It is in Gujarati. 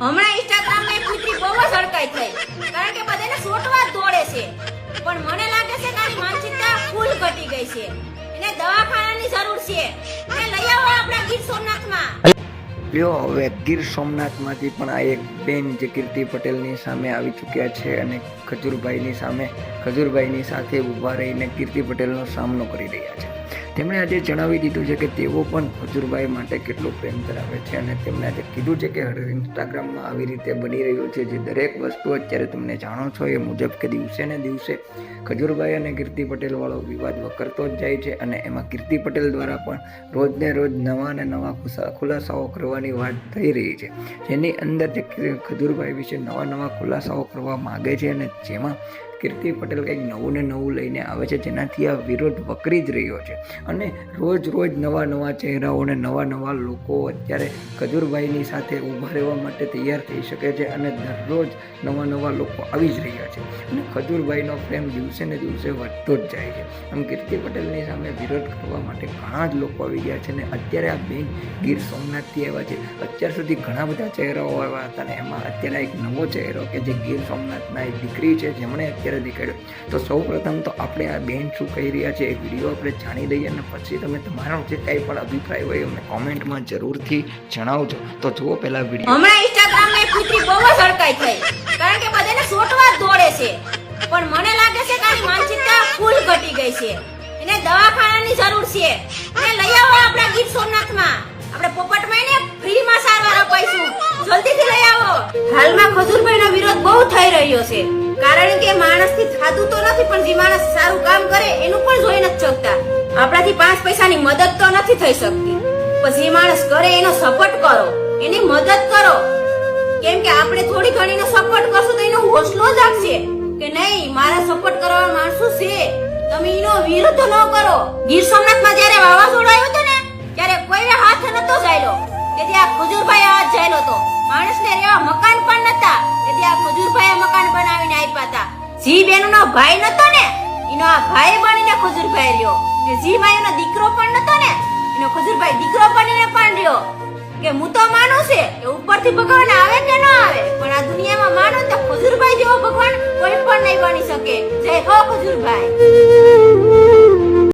હમણાં ઇન્સ્ટાગ્રામ માં કુતરી બહુ જ હડકાઈ થઈ, કારણ કે બધાને સોટવા જ દોડે છે. પણ મને લાગે છે કે આની માનસિકતા ફૂલ ઘટી ગઈ છે. એને દવાખાનાની જરૂર છે. એને લઈ આવો આપણા ગીર સોમનાથમાં. લ્યો હવે ગીર સોમનાથમાંથી પણ આ એક બેન જે કીર્તિ પટેલની સામે આવી ચૂક્યા છે અને ખજૂરભાઈની સાથે ઊભા રહીને કીર્તિ પટેલનો સામનો કરી રહ્યા છે. તેમણે આજે જણાવી દીધું છે કે તેઓ પણ ખજૂરભાઈ માટે કેટલો પ્રેમ ધરાવે છે અને તેમણે આજે કીધું છે કે ઇન્સ્ટાગ્રામમાં આવી રીતે બની રહ્યું છે જે દરેક વસ્તુ અત્યારે તમને જાણો છો એ મુજબ કે દિવસે ને દિવસે ખજૂરભાઈ અને કીર્તિ પટેલ વાળો વિવાદ વકરતો જ જાય છે અને એમાં કીર્તિ પટેલ દ્વારા પણ રોજને રોજ નવા ને નવા ખુલાસાઓ કરવાની વાત થઈ રહી છે, જેની અંદર જે ખજૂરભાઈ વિશે નવા ખુલાસાઓ કરવા માગે છે અને જેમાં કીર્તિ પટેલ કંઈક નવું ને નવું લઈને આવે છે, જેનાથી આ વિરોધ વકરી જ રહ્યો છે અને રોજ નવા ચહેરાઓ અને નવા લોકો અત્યારે ખજૂરભાઈની સાથે ઊભા રહેવા માટે તૈયાર થઈ શકે છે અને દરરોજ નવા લોકો આવી જ રહ્યા છે અને ખજૂરભાઈનો પ્રેમ દિવસે ને દિવસે વધતો જ જાય છે. આમ કીર્તિ પટેલની સામે વિરોધ કરવા માટે ઘણા જ લોકો આવી ગયા છે અને અત્યારે આ બેન ગીર સોમનાથથી આવ્યા છે. અત્યાર સુધી ઘણા બધા ચહેરાઓ આવ્યા હતા અને એમાં અત્યારે એક નવો ચહેરો કે જે ગીર સોમનાથના એક દીકરી છે જેમણે અત્યારે દેખાડ્યો. તો સૌ પ્રથમ તો આપણે આ બેન શું કહી રહ્યા છે એ વિડીયો આપણે જાણી લઈએ અને પછી તમે તમારો જે કંઈ પણ અભિપ્રાય હોય અમને કોમેન્ટમાં જરૂરથી જણાવજો. તો જુઓ પહેલા વિડીયો. હમણાં ઇન્સ્ટાગ્રામ માં કુતરી બહુ જ હડકાઈ થઈ, કારણ કે બધાને સોટવા જ દોડે છે. પણ મને લાગે છે કે આની માનસિકતા ફૂલ ઘટી ગઈ છે. એને દવાખાનાની જરૂર છે. એને લઈ આવો આપણા ગીર સોમનાથમાં. આપણે પોપટમાં એને ફ્રીમાં સારવાર અપાઈશું. જલ્દીથી લઈ આવો. હાલમાં ખજૂરભાઈનો વિરોધ બહુ થઈ રહ્યો છે, કારણ કે માણસથી થાતું તો નથી, પણ જે માણસ સારું કામ કરે એનું પણ જોઈ નથી શકતા. આપણાથી 5 પૈસાની મદદ તો નથી થઈ શકતી, પણ જે માણસ કરે એનો સપોર્ટ કરો, એની મદદ કરો. કેમ કે આપણે થોડી ઘણીનો સપોર્ટ કરશું તો એનો હોસલો જાગશે કે નહીં, મારા સપોર્ટ કરવા માણસો છે, તમે એનો વિરોધ ન કરો. ગીર સોમનાથમાં જ્યારે વાવાઝોડું આવ્યું હતું ને ત્યારે કોઈને હાથ નતો ચાલ્યો, તેથી આ ખજૂરભાઈ હાથ ચાલ્યો હતો. માણસને રહેવા મકાન પણ નતા, તેથી આ ખજૂરભાઈએ મકાન બનાવીને આપ્યા હતા. જી બેનનો ભાઈ નતો ને એનો આ ભાઈ બનીને ખજૂરભાઈ રહ્યો, કે જી માયનો દીકરો પણ નતો ને એનો ખજૂરભાઈ દીકરો બનીને પણ રહ્યો. કે હું તો માનું છે કે ઉપરથી ભગવાન આવે કે ન આવે, પણ આ દુનિયામાં માનો તો ખજૂરભાઈ જેવો ભગવાન કોઈ પણ નહીં બની શકે. જય હો ખજૂરભાઈ.